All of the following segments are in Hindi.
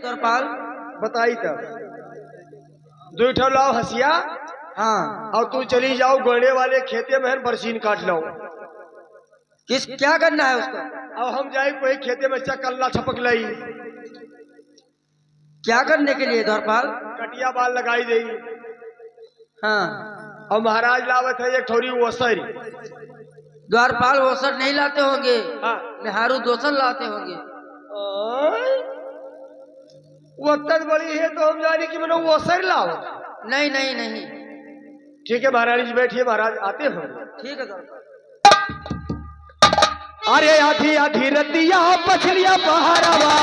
द्वारपाल। बताई तब दो ठो लाओ हसिया। हाँ, और तू चली जाओ गोड़े वाले खेते में बरसीन काट लो। किस क्या करना है उसको? अब हम जाए कोई खेते में चकल्ला छपक लई क्या करने के लिए द्वारपाल? कटिया बाल लगाई दे। हाँ, और महाराज लावत है एक थोड़ी ओसर। द्वारपाल ओसर नहीं लाते होंगे, हाँ निहारू दोसर लाते होंगे। वो तक बड़ी है तो हम जाने की मैंने ओसर लाओ। नहीं नहीं नहीं, ठीक है महारानी जी बैठिए, महाराज आते हो। ठीक है द्वारपाल। अरे आधी आधी रतिया पछलिया पहाड़वा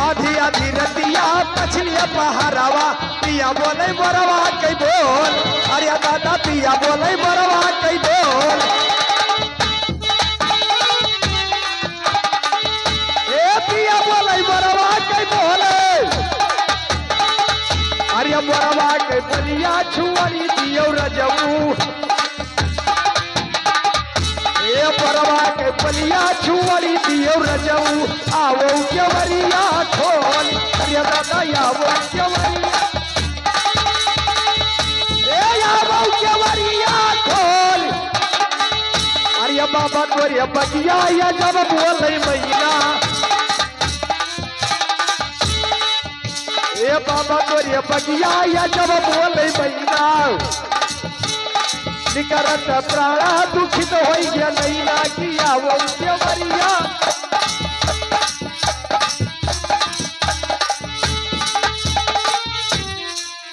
आधी आधी रतिया पछलिया पहाड़वा पिया बोले बरवा कई बोल। अरे दादा पिया बोले बरवा कई बोल। ए पिया बोले बरवा कई बोले। अरे बरवा के बलिया छुअरी दियो रजऊ। ए बरवा के बलिया छुअरी दियो रजऊ। आवो केवरिया खोल। अरे दादा आवो केवरिया। ए आवो केवरिया खोल। अरे बाबा तोरे बगिया या जब बोले मैना। ए बाबा तोरे बगिया या जब बोले मैना। निकरत प्राणा दुखित हो गया नैना किया वो केवरिया।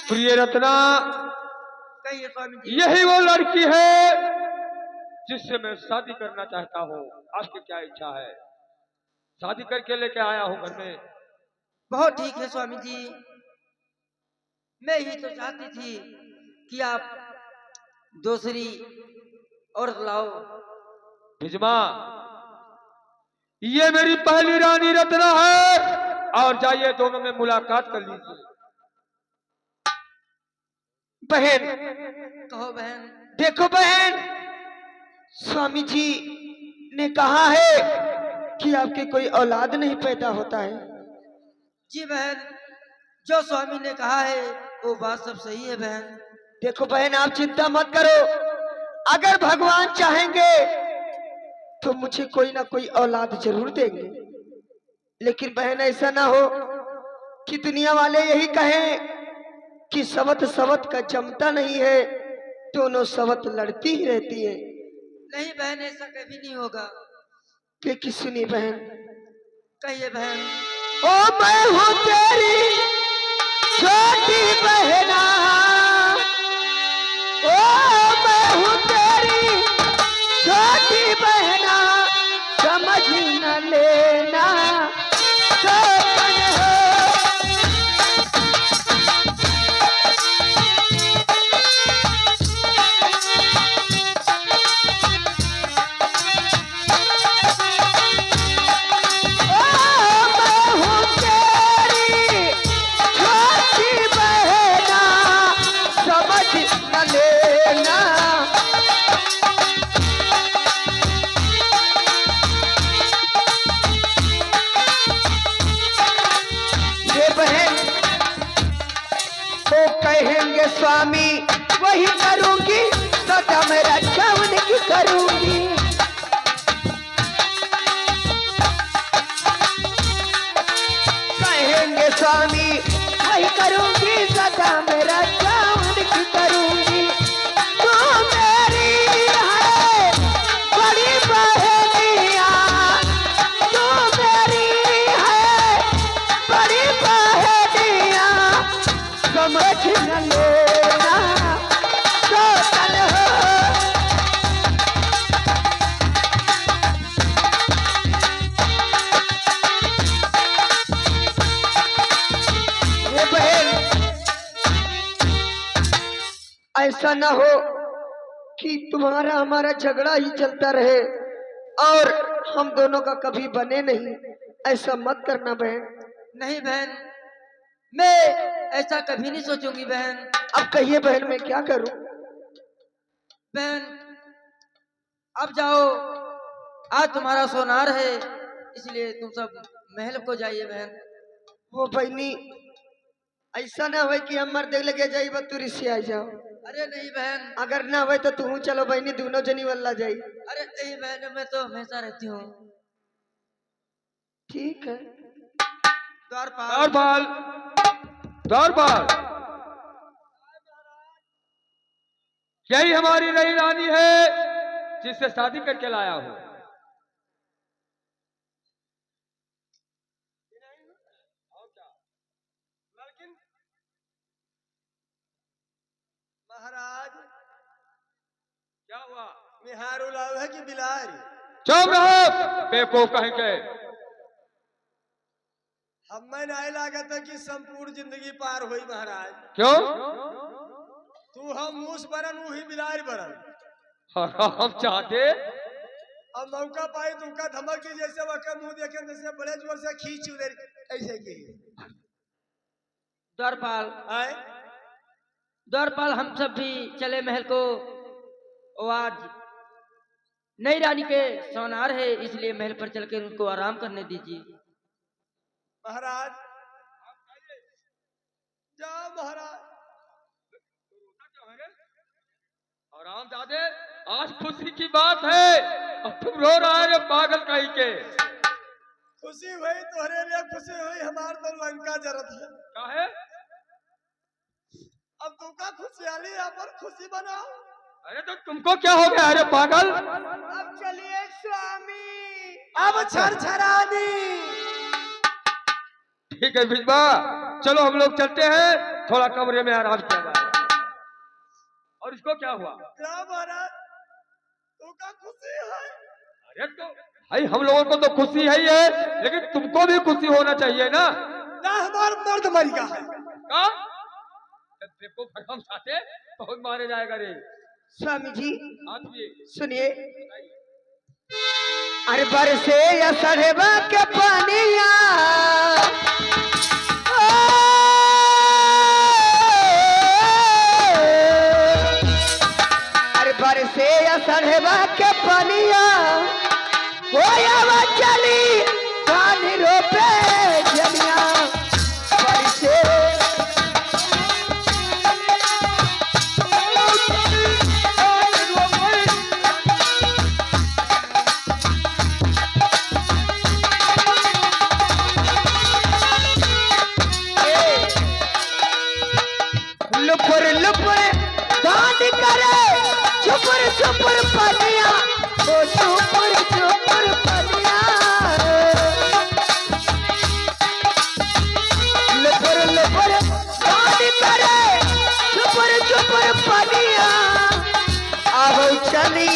प्रिय रत्ना, कहिए स्वामी जी। यही वो लड़की है जिससे मैं शादी करना चाहता हूँ। आपकी क्या इच्छा है? शादी करके लेके आया हूँ घर में। बहुत ठीक है स्वामी जी, मैं ही तो चाहती थी कि आप दूसरी औरत लाओ। भिजमा, ये मेरी पहली रानी रत्ना है। और जाइए दोनों में मुलाकात कर लीजिए। बहन, कहो बहन। देखो बहन, स्वामी जी ने कहा है कि आपके कोई औलाद नहीं पैदा होता है। जी बहन, जो स्वामी ने कहा है वो बात सब सही है बहन। देखो बहन, आप चिंता मत करो। अगर भगवान चाहेंगे तो मुझे कोई ना कोई औलाद जरूर देंगे। लेकिन बहन ऐसा ना हो कि दुनिया वाले यही कहें कि सवत सवत का जमता नहीं है, दोनों सवत लड़ती ही रहती है। नहीं बहन, ऐसा कभी नहीं होगा। लेकिन सुनिए बहन, कहिए बहन। ओ मैं हूँ तेरी छोटी बहना। ओ मैं हूँ तेरी छोटी बहना, समझ न लेना शोभन हो। कहेंगे स्वामी वही करूंगी, सदा मैं रक्षा उनकी करूंगी। कहेंगे स्वामी वही करूंगी, सदा मैं रक्षा उनकी करूंगी। तू मेरी है बड़ी बहनिया, तू मेरी है बड़ी बहनिया, समझ न लेना शोभन हो। ये बहन, ऐसा न हो कि तुम्हारा हमारा झगड़ा ही चलता रहे और हम दोनों का कभी बने नहीं। ऐसा मत करना बहन। नहीं बहन, मैं ऐसा कभी नहीं सोचूंगी बहन। अब कहिए बहन, मैं क्या करूं? बहन, अब जाओ, आज तुम्हारा सोनार है, इसलिए तुम सब महल को जाइए बहन। वो बहनी ऐसा ना हो कि हम देख लगे जाई तू रिश्ते आ जाओ। अरे नहीं बहन, अगर ना हो तो तू चलो बहनी, दोनों जनी वाला जाई। अरे नहीं बहन, मैं तो हमेशा रहती हूँ। ठीक है। द्वारपाल, द्वारपाल, द्वारपाल, यही हमारी नई रानी है जिससे शादी करके लाया हूं। महाराज क्या हुआ? निहार उलाव है कि बिलारी? चुप रहो बेवकूफ कहीं के। हमें नहीं लागत है कि संपूर्ण जिंदगी पार हुई महाराज। क्यों? तू हम मूस बरन वही बिलारी बरन। हम चाहते अब मौका पाई तुमका धमक की, जैसे वह मुंह देखे जैसे बड़े जोर से खींच उधर ऐसे की। द्वारपाल, आए द्वारपाल, हम सब भी चले महल को। और आज नई रानी के सोनार है, इसलिए महल पर चलकर उनको आराम करने दीजिए। महाराज जाओ महाराज। आराम दादे, आज खुशी की बात है और तुम रो रहा है पागल कहीं के। खुशी हुई तोहरे लिए, खुशी हुई, हमार तो लंका जरत है। काहे? अब तुमका खुशहाली यहाँ पर खुशी बनाओ। अरे तो तुमको क्या हो गया? अरे पागल, अब चलिए स्वामी। अब छरछरानी। ठीक है भिजवा, चलो हम लोग चलते हैं, थोड़ा कमरे में आराम किया जाए। और इसको क्या हुआ? क्या महाराज तुमका खुशी है? अरे तो भाई हम लोगों को तो खुशी है ही है, लेकिन तुमको भी खुशी होना चाहिए ना। ना हमार मर्द मर गया है। का? देखो हम चाहते बहुत मारे जाएगा रे। स्वामी जी आप ये सुनिए। अरे बरसे या सड़ेबा के पानिया, अरे बरसे या सड़ेबा के पानिया, होया चली पानी रोपे जनिया। बरसे लुपुर लुपुर दांत करे, चुपुर चुपुर पनिया, ओ चुपुर चुपुर पनिया। लुपुर लुपुर दांत करे, चुपुर चुपुर पनिया। अब चली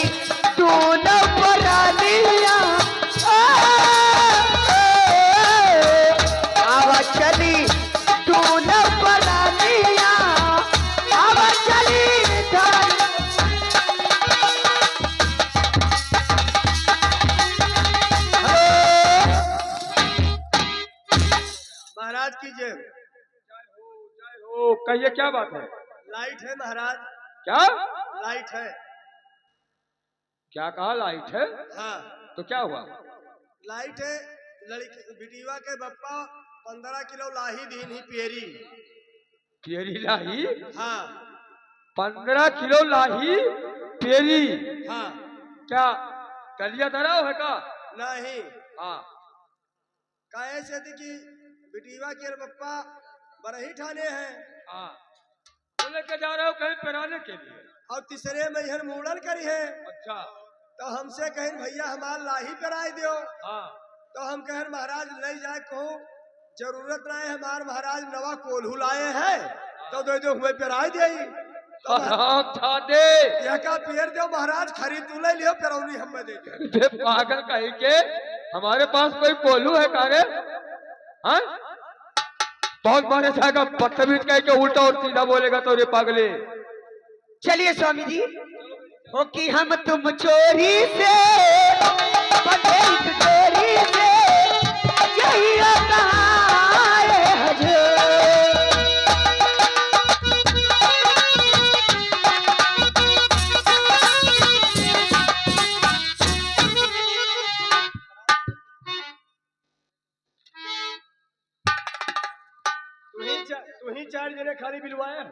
तू न परानिया, अब चली तू न परानिया। महाराज की जय। हो कहिए क्या बात है? लाइट है महाराज, क्या? लाइट है। क्या कहा? लाइट है? हाँ तो क्या हुआ? लाइट है। लड़की बिटिया के बप्पा 15 किलो लाही दीन ही पेरी। पेरी लाही? हाँ 15 किलो लाही पेरी? हाँ क्या कलिया धरा है का? नहीं, हाँ काहे से थी कि बिटिया के बप्पा बरही ठाने हैं हाँ, तो लेके जा रहे हो कहीं पहनाने के लिए? और तीसरे में यह मुड़न करी है। अच्छा तो हमसे कहें भैया हमार लाही कराई दियो। हाँ, तो हम कहें महाराज ले जाए कहूँ जरूरत नहीं, हमार महाराज नवा कोल्हू लाए हैं तो दे दो हुए पेराई दे। तो आराम था दे। यह का पेड़ दो महाराज, खरीद तू ले लियो, पेरौनी हम दे दे। बे पागल कहीं के, हमारे पास कोई कोल्हू है का रे? हाँ बहुत मारे जाएगा, बदतमीज कह के उल्टा और सीधा बोलेगा तो रे पागले। चलिए स्वामी जी, हो कि हम तुम चोरी से बंधे चोरी से यही कहाँ है हजूर। चार जने खाली बिलवाया है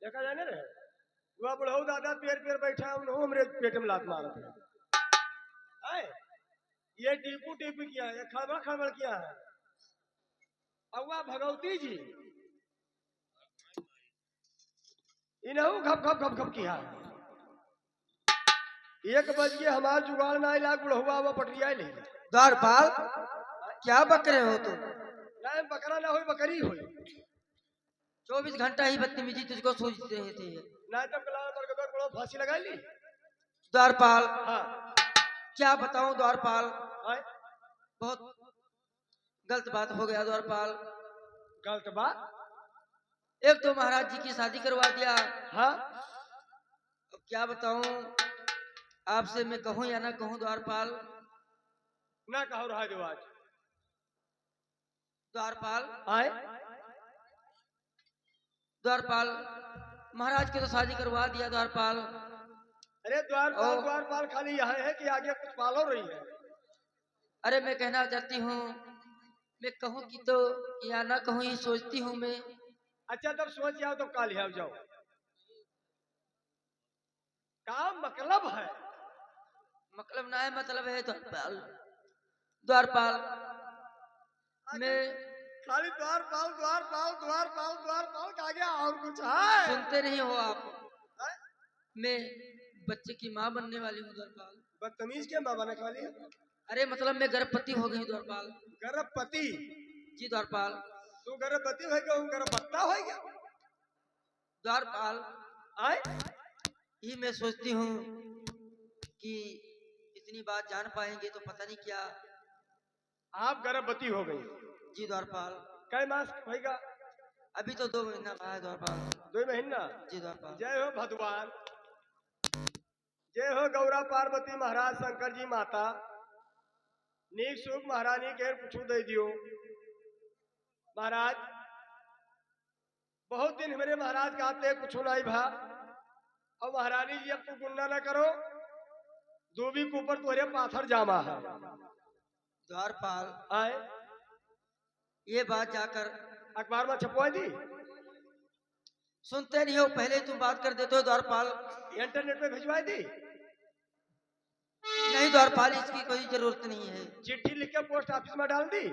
देखा जाने रहे वह बढ़ो दादा पैर पैर बैठा उन्होंने हमरे पेट में लात मारा था आए ये टीपू टीपू किया है खड़बड़ खड़बड़ किया है अब वह भगवती जी इन्हों घप घप घप घप किया 1 बज के हमार जुगाड़ ना लाख बुढ़वा हुआ पटरिया ले द्वारपाल क्या बक रहे हो तुम? ना बकरा ना हो बकरी हो 24 घंटा ही बदतमीजी तुझको सूझते रहते हैं। ना तब कला बरगदर को फांसी लगा ली द्वारपाल हाँ क्या बताऊं द्वारपाल, आए बहुत गलत बात हो गया द्वारपाल। गलत बात एक तो महाराज जी की शादी करवा दिया, हाँ अब क्या बताऊं आपसे, मैं कहूं या ना कहूं द्वारपाल? ना कहो रहा जो आज द्वारपाल आए द्वारपाल महाराज की तो शादी करवा दिया द्वारपाल। अरे द्वारपाल खाली यहाँ है कि आगे कुछ पालो रही है? अरे मैं कहना चाहती हूँ, मैं कहूँ कि तो या ना कहूँ ये सोचती हूँ मैं। अच्छा तब सोच जाओ तो काल आओ जाओ का मतलब है? मतलब ना है, मतलब है द्वारपाल। द्वारपाल मैं खाली द्वारपाल का गया और कुछ है? सुनते नहीं हो आप? हैं? मैं बच्चे की माँ बनने वाली हूँ द्वारपाल। बदतमीज के माँ बने खाली अरे मतलब मैं गर्भवती हो गई द्वारपाल। गर्भवती? जी द्वारपाल। तू गर्भवती हो गया हूँ गर्भवत्ता हो गया द्वारपाल आए ही मैं सोचती हूँ कि इतनी बात जान पाएंगे तो पता नहीं क्या। आप गर्भवती हो गई? जी द्वारपाल। कई मास होगा? अभी तो 2 महीना रहा है द्वारपाल। 2 महीना? जी द्वारपाल। जय हो भगवान, जय हो गौरा पार्वती महाराज शंकर जी माता, नीक सुख महारानी के कुछ दे दियो महाराज। बहुत दिन हमारे महाराज कहते कुछ नहीं भा, और महारानी जी अब तू गुन्ना न करो, दूबी के ऊपर तुम्हारे पाथर जामा है। द्वारपाल आए ये बात जाकर अखबार में छपवा दी? सुनते नहीं हो, पहले तुम बात कर देते हो द्वारपाल। इंटरनेट पे भिजवा दी? नहीं द्वारपाल, इसकी कोई जरूरत नहीं है। चिट्ठी लिख के पोस्ट ऑफिस में डाल दी?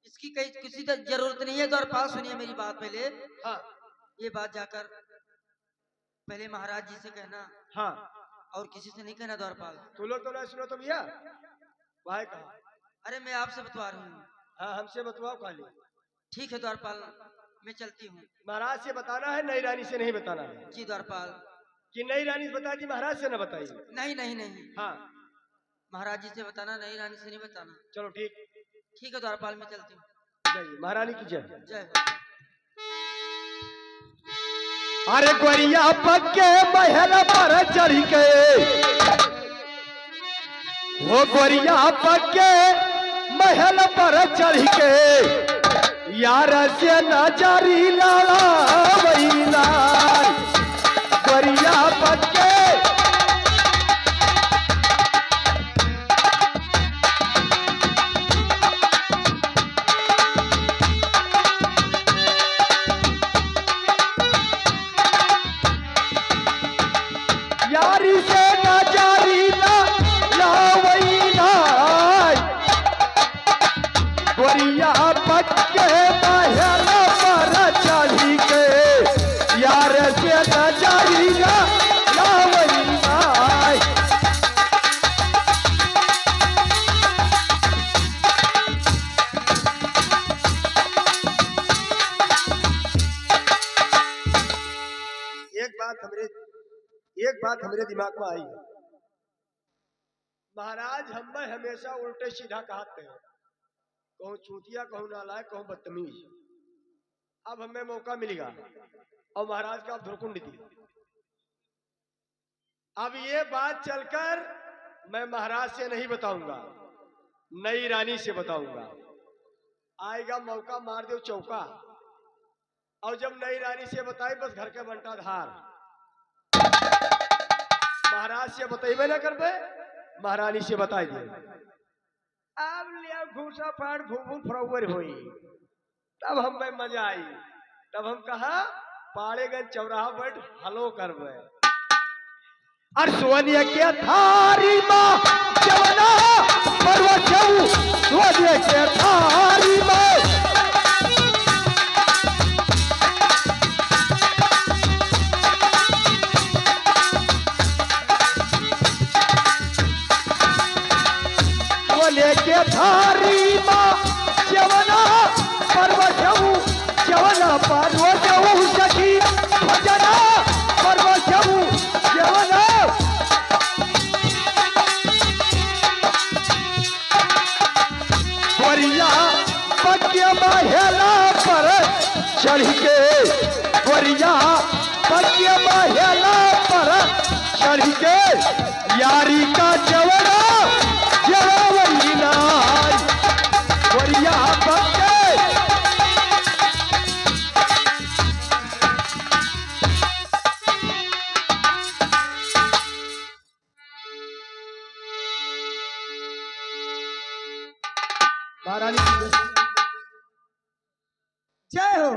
इसकी कहीं किसी की जरूरत नहीं है द्वारपाल। सुनिए मेरी बात पहले। हाँ ये बात जाकर पहले महाराज जी से कहना, हाँ और किसी से नहीं कहना द्वारपाल। तू लोग तो नहीं सुनो तो भैया भाई कहा। अरे मैं आपसे बतवा रही हूँ। हाँ हमसे बतवाओ खाली। ठीक है द्वारपाल, मैं चलती हूँ। महाराज से बताना है, नई रानी से नहीं बताना है। जी द्वारपाल। कि नई रानी से बता दी, महाराज से न बताई? नहीं नहीं नहीं, हाँ महाराज जी से बताना, नहीं रानी से नहीं बताना। चलो ठीक। ठीक है द्वारपाल, मैं चलती हूँ। जय महारानी की जय। जय हो। अरे गोरिया पक्के महल पर चढ़ के, वो गोरिया पक्के महल पर चढ़ के, यार से नजरी लड़ावैला। गोरिया पक्के यारी से नजरी लड़ावैला। गोरिया पक्के महल पर चढ़ के, यार से नजरी लड़ावैला। एक बात हमरे दिमाग में आई है। महाराज हमें हमेशा उल्टे सीधा कहते हैं, कहूँ चूतिया, कहूँ नालायक, कहूँ बदतमीज। अब हमें मौका मिलेगा और महाराज का धुरकुंड दी। अब ये बात चलकर मैं महाराज से नहीं बताऊंगा, नई रानी से बताऊंगा। आएगा मौका मार दो चौका, और जब नई रानी से बताई बस घर के बंटा धार। महाराज से बतेबे ना करबे, महारानी से बताई दे। अब लिया घूसा फाड़ घूम फरवर हुई, तब हमें मजा आई। तब हम कहा पाड़ेगंज चौराहा बैठ हलो करवे। और सोनिया के थारी माँ जवना पर्वत जाऊ सोनिया के थारी माँ सोनिया के थारी माँ जवना पर्वत जाऊ जवना पर्वत जाऊ सखी भजना पर्वत जाऊ जवना वरिया पक्के महिला पर चढ़ के वरिया पक्के महिला पर चढ़ के यारी का जवना जवनी नाय वरिया पक्के महारानी जय हो।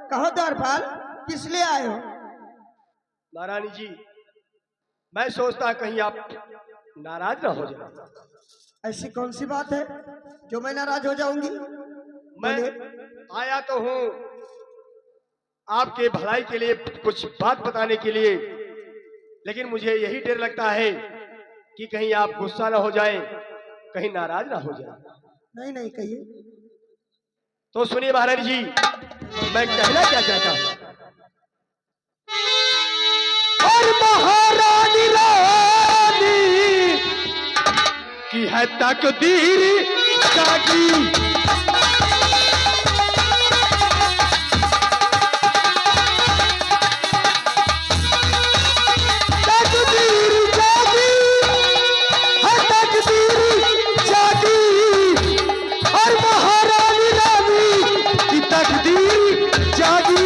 कहो द्वारपाल, किस लिए आए हो? महारानी जी, मैं सोचता कहीं आप नाराज ना हो जाए। ऐसी कौन सी बात है जो मैं नाराज हो जाऊंगी? मैं आया तो हूं आपके भलाई के लिए, कुछ बात बताने के लिए, लेकिन मुझे यही डर लगता है कि कहीं आप गुस्सा ना हो जाएं, कहीं नाराज ना हो जाएं। नहीं नहीं, कहिए। तो सुनिए महारानी जी, मैं कहना क्या चाहता हूं। और महारानी रानी की है तकदीर जागी तकदीर जागी है तकदीर जागी और महारानी रानी की तकदीर जागी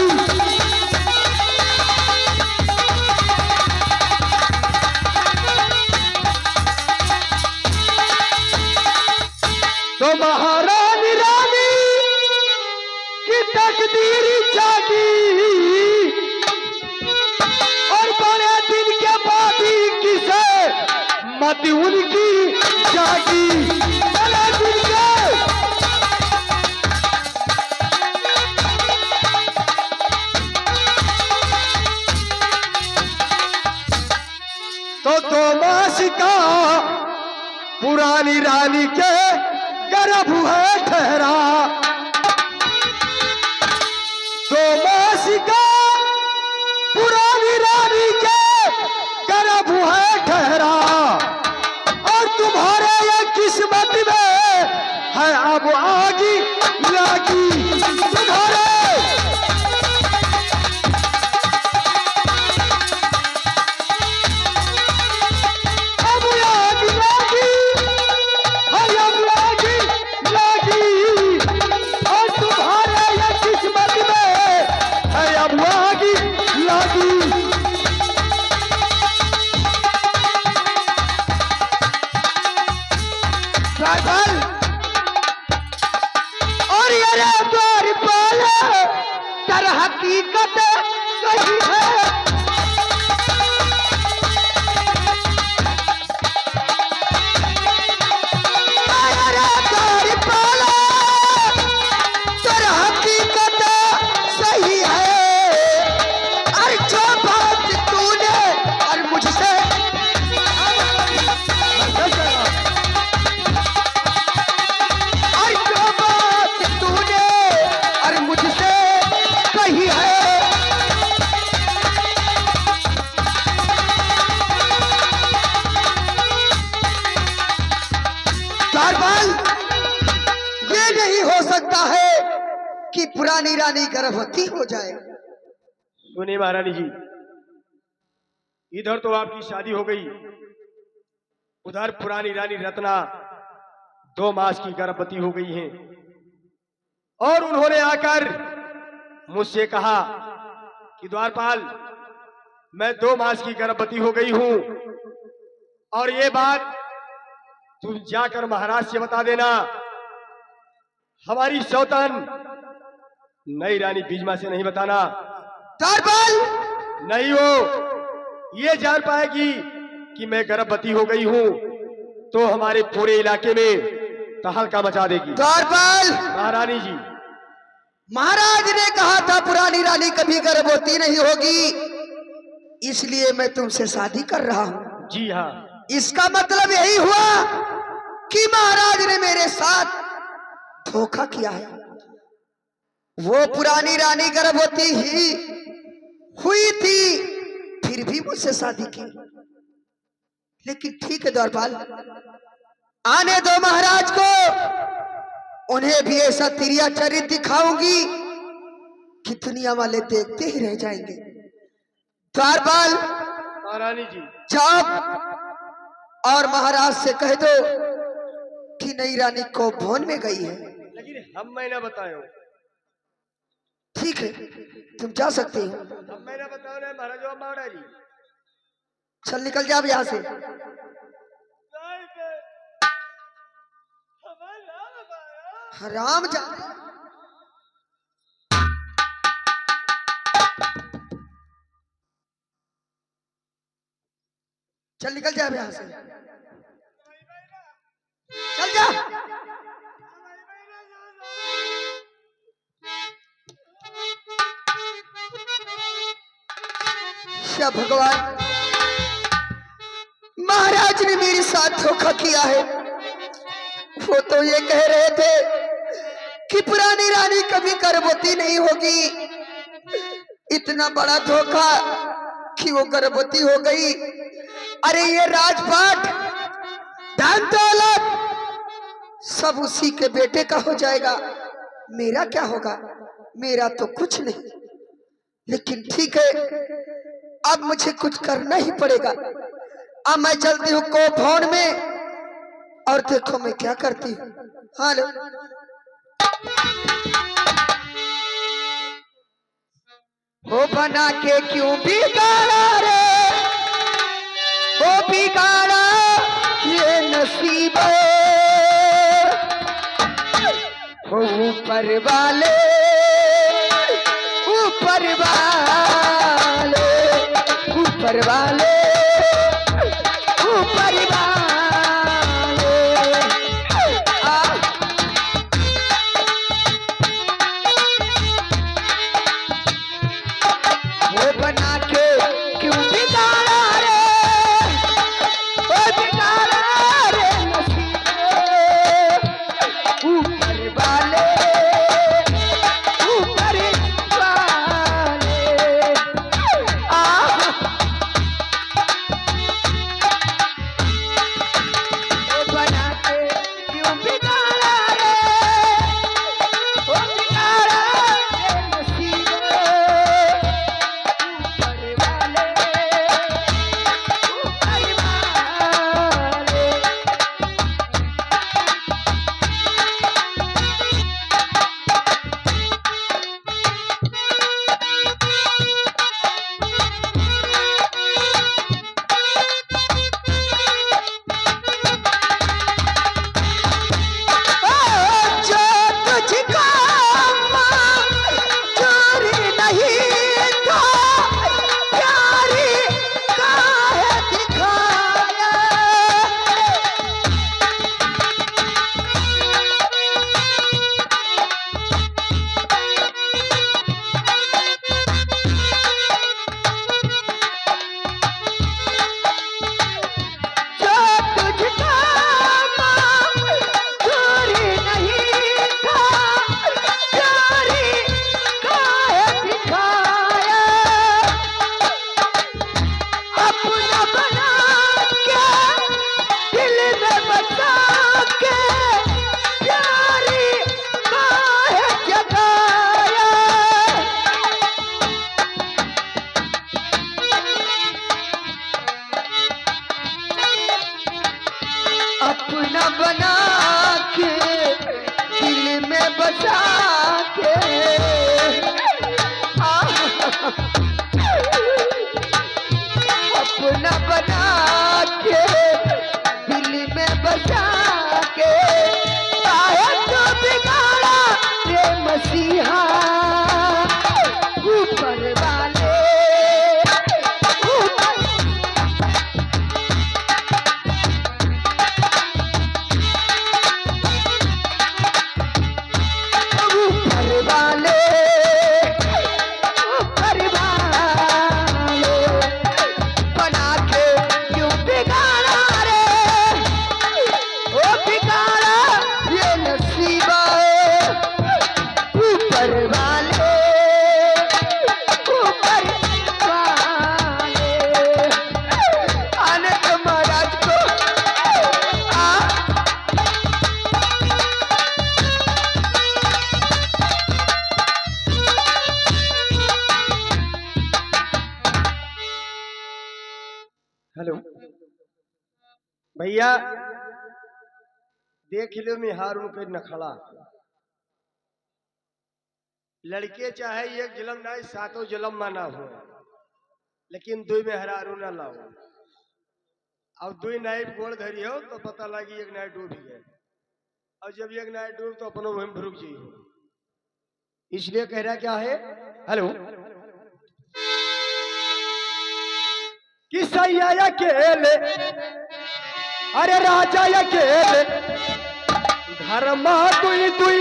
तो महारानी रानी की तकदीर जागी और बड़े दिन के बाद ही किसे मत उनकी जागी बड़े दिन के तो 2 मास का पुरानी रानी के गर्भ है ठहरा 2 मास का पुरानी रानी के गर्भ है ठहरा और तुम्हारे ये किस्मत में है अब आगी लागी तुम्हारे अब आगी लागी अब आगी लागी और तुम्हारे ये किस्मत में है अब आगी लागी राइफल और ये रे द्वारपाल तर हकीकत सही है ये रे द्वारपाल तर हकीकत सही है और जो बात तूने और मुझसे और जो बात तूने और मुझसे कही है द्वारपाल, ये नहीं हो सकता है कि पुरानी रानी गर्भवती हो जाए। सुनिए महारानी जी, इधर तो आपकी शादी हो गई, उधर पुरानी रानी रत्ना 2 मास की गर्भवती हो गई हैं और उन्होंने आकर मुझसे कहा कि द्वारपाल, मैं 2 मास की गर्भवती हो गई हूं और ये बात तुम जाकर महाराज से बता देना। हमारी सौतन नई रानी बीजमा से नहीं बताना। द्वारपाल नहीं हो ये जान पाएगी कि मैं गर्भवती हो गई हूँ तो हमारे पूरे इलाके में तहलका मचा देगी। द्वारपाल महारानी जी, महाराज ने कहा था पुरानी रानी कभी गर्भवती नहीं होगी, इसलिए मैं तुमसे शादी कर रहा हूं। जी हाँ, इसका मतलब यही हुआ कि महाराज ने मेरे साथ धोखा किया है। वो पुरानी रानी गर्भवती ही हुई थी, फिर भी मुझसे शादी की। लेकिन ठीक है द्वारपाल, आने दो महाराज को, उन्हें भी ऐसा तिरिया चरित्र दिखाऊंगी कि दुनिया वाले देखते ही रह जाएंगे। द्वारपाल महारानी जी, जाओ और महाराज से कह दो कि नई रानी को भवन में गई है। लेकिन हम मैं ना बतायो। ठीक है, तुम जा सकते हो। हम मैं ना बताओ ना महाराज। महाराज चल निकल जा अब यहाँ से। हराम जा। चल निकल जा अब यहाँ से, चल जा। क्या भगवान, महाराज ने मेरे साथ धोखा किया है। वो तो ये कह रहे थे कि पुरानी रानी कभी गर्भवती नहीं होगी, इतना बड़ा धोखा कि वो गर्भवती हो गई। अरे ये राजपाट धन दौलत सब उसी के बेटे का हो जाएगा, मेरा क्या होगा? मेरा तो कुछ नहीं। लेकिन ठीक है, अब मुझे कुछ करना ही पड़ेगा। अब मैं चलती हूँ को भवन में और देखो मैं क्या करती हूँ। हेलो, हो बना के क्यों बिगाड़ा रे, हो बिगाड़ा ये नसीब, हो ऊपर वाले, ऊपर वाले, ऊपर वाले, ऊपर वाले। वो बना के क्यों बिगाड़ा रे, वो बिगाड़ा रे नसीब, ऊपर वाले, ऊपर वाले। वो बना के क्यों बिगाड़ा रे, वो बिगाड़ा रे नसीब, ऊपर वाले, ऊपर वाले। जो तुझको मंजूर नहीं था, प्यारी काहे दिखाया। जो तुझको मंजूर नहीं था, प्यारी काहे दिखाया। अपना बना के दिल में बसा के, प्यारी काहे जगाया। अपना बना के दिल में बसा के, अपना बना के दिल में बसा के, काहे तो बिगाड़ा रे मसीहा। भैया देख लो मिहार उनके नखड़ा, लड़के चाहे ये जलम ना सातों जलम माना हो, लेकिन दुई में हरारू ना लाओ। अब दुई नाइट गोड़ धरी हो तो पता लगी एक नाइट डूब गए, और जब एक नाइट डूब तो अपनों वहीं रुक जी हो। इसलिए कह रहा क्या है, हेलो, कि सैया अकेले, अरे राजा अकेले, घर माँ दुई दुई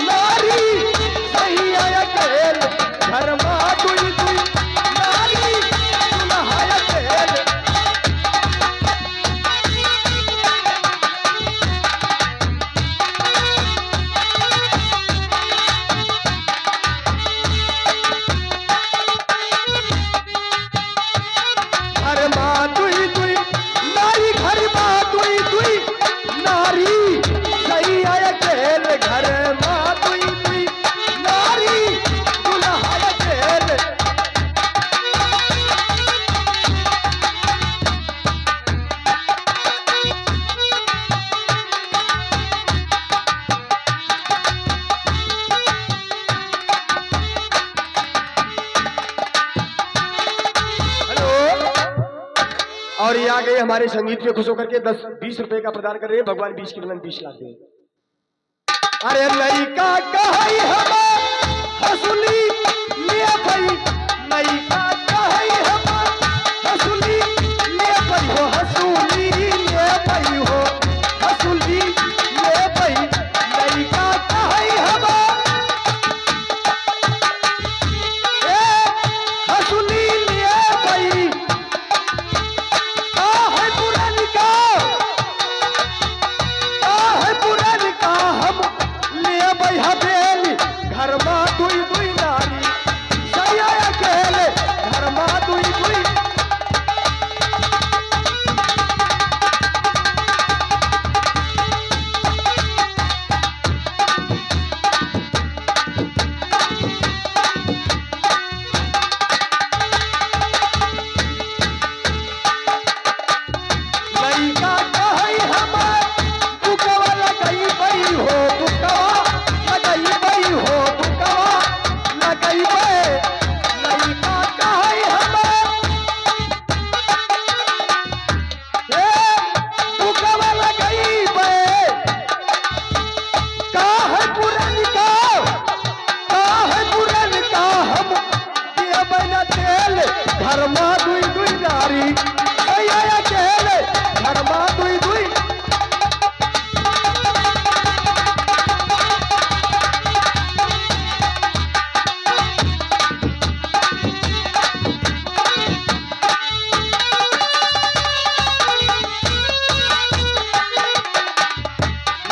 नारी, सैया अकेले, घर माँ दुई दुई नारी, दुल्हा अकेले। घर माँ दुई दुई नारी, घर माँ दुई दुई नारी, सैया अकेले, घर माँ दुई दुई नारी, दुल्हा अकेले। हेलो, और ये आ गए हमारे संगीत पे खुश होकर के 10-20 रुपए का प्रदान कर रहे हैं। भगवान 20 के बदन 20 लाख दे। अरे लइका कहई हम हसुली ले भई, लइका कहई हम हसुली ले भई हो, हसुली ले भई हो, हसुली ले भई, लइका कहई हम ए हसुली ले भई। है पुरानिका, है पुरानिका, हम ले भाई हवेली, घर माँ दुई दुई नारी, सैया अकेले, घर माँ दुई दुई। लइका कहई हम दुकवा लगई बई हो, दुकवा लगई बई हो, दुकवा लगई बई। लइका कहई हम ए दुकवा लगई बई। का है पुरानिका, का है पुरानिका, हम ये बना तेल, घर माँ दुई दुई नारी, सैया अकेले, घर माँ दुई दुई।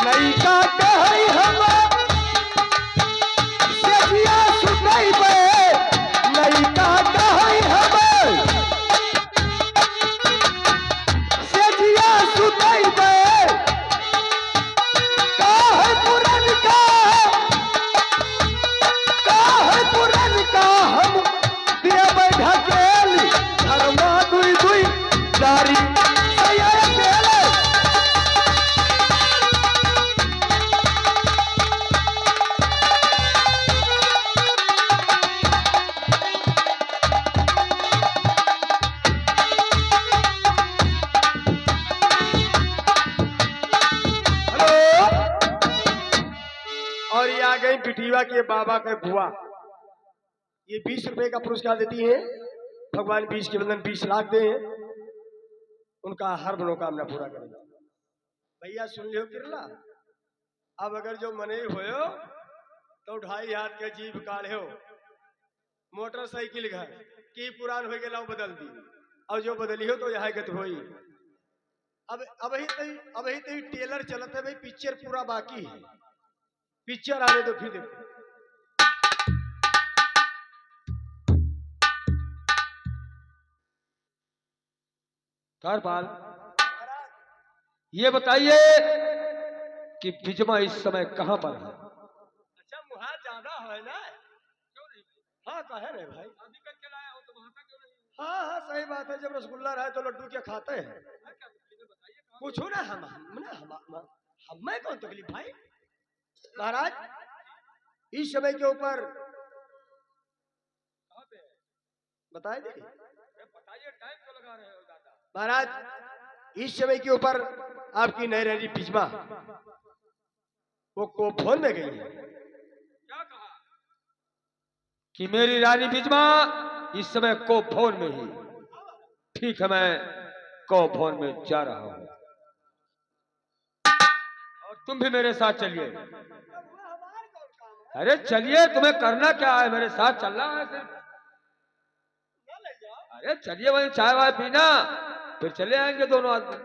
लइका कहई हम सेठिया सुतई बे, लइका कहई हम सेठिया सुतई बे। का है पुरानिका, का है पुरानिका, हम देबै ढकेली, घर माँ दुई दुई नारी, सैया अकेले। हेलो, और ये आ गई बिटिया के बाबा के बुआ, ये 20 रुपए का पुरस्कार देती हैं। भगवान 20 के बदन 20 लाख दे हैं, उनका हर मनोकामना पूरा करेंगे। भैया सुन लियो किरला, अब अगर जो मने होयो तो 2.5 हाथ के जीभ काढ़े हो, मोटरसाइकिल घर की पुरान हो गया बदल दी, और जो बदली हो तो यहाँ गत होई। अब ही तई टेलर चलते है भाई, पिक्चर पूरा बाकी है, पिक्चर आने दो फिर देखो। कारपाल, ये बताइए कि बिजमा इस समय कहां पर है? अच्छा मुहार ज्यादा है ना, क्यों नहीं? हाँ कहे नहीं भाई, अभी करके लाया हो तो वहां का क्यों नहीं? हाँ हाँ सही बात है, जब रसगुल्ला रहे तो लड्डू क्या खाते हैं। बताइए कहां पूछो ना हम मैं कौन तकलीफ भाई। महाराज इस समय के ऊपर बताए दे, बताइए टाइम क्यों लगा रहे हो दादा? महाराज इस समय के ऊपर आपकी नैरानी पिजमा वो फोन में गई है। क्या कहा? कि मेरी रानी बिजमा इस समय को फोन में ही। ठीक है, मैं को फोन में जा रहा हूं और तुम भी मेरे साथ चलिए। अरे चलिए, तुम्हें करना क्या है, मेरे साथ चलना है सिर्फ। अरे चलिए, वहीं चाय वाय पीना, फिर चले आएंगे दोनों आदमी।